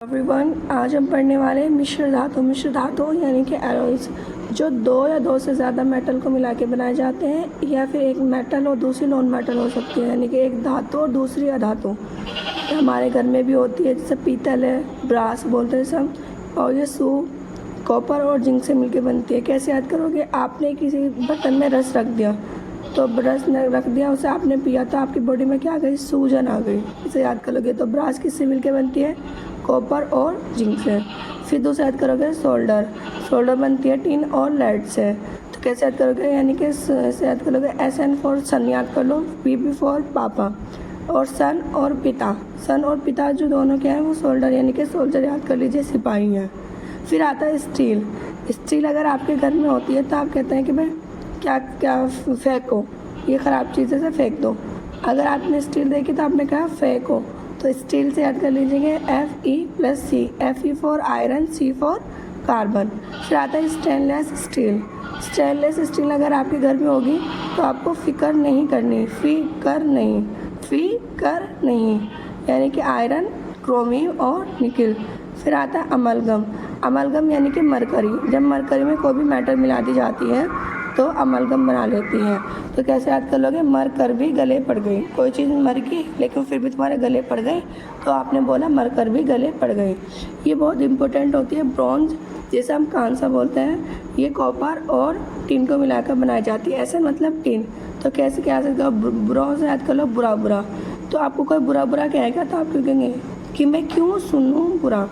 Everyone, आज हम पढ़ने वाले हैं मिश्र धातु यानी कि एलॉयज, जो दो या दो से ज़्यादा मेटल को मिला के बनाए जाते हैं, या फिर एक मेटल और दूसरी नॉन मेटल हो सकती है, यानी कि एक धातु और दूसरी अधातु। हमारे घर में भी होती है, जैसे पीतल है, ब्रास बोलते हैं सब, और ये कॉपर और जिंक से मिलके बनती है। कैसे याद करोगे? आपने किसी बर्तन में रस रख दिया, तो ब्रश रख दिया, उसे आपने पिया तो आपकी बॉडी में क्या आ गई? सूजन आ गई। इसे याद करोगे। तो ब्रास किससे मिलके बनती है? कॉपर और जिंक से। फिर दूसरा याद करोगे सोल्डर बनती है टिन और लेड से। तो कैसे याद करोगे? यानी कि ऐसे याद करोगे, SN फॉर सन याद कर लो, PP फॉर पापा, और सन और पिता जो दोनों क्या है वो सोल्डर यानी कि सोल्जर याद कर लीजिए, सिपाही हैं। फिर आता है स्टील अगर आपके घर में होती है तो आप कहते हैं कि भाई क्या फेंको, ये ख़राब चीज़ें से फेंक दो। अगर आपने स्टील देखी तो आपने कहा फेंको, तो स्टील से याद कर लीजिएगा Fe+C, Fe for iron, C for carbon. फिर आता है स्टेनलेस स्टील अगर आपके घर में होगी तो आपको फिक्र नहीं करनी, फिकर नहीं, यानी कि आयरन, क्रोमियम और निकल। फिर आता है अमलगम यानी कि मरकरी। जब मरकरी में कोई भी मेटल मिला दी जाती है तो अमलगम बना लेती है। तो कैसे याद कर लोगे? मर कर भी गले पड़ गई। कोई चीज़ मर गई लेकिन फिर भी तुम्हारे गले पड़ गई, तो आपने बोला मर कर भी गले पड़ गई। ये बहुत इंपॉर्टेंट होती है। ब्रॉन्ज, जैसे हम कांसा बोलते हैं, ये कॉपर और टिन को मिलाकर बनाई जाती है। ऐसा मतलब टिन। तो कैसे क्या सकते? ब्रॉन्ज याद कर लो, बुरा। तो आपको कोई बुरा कहेगा तो आप क्यों कहेंगे कि मैं क्यों सुनूं बुरा।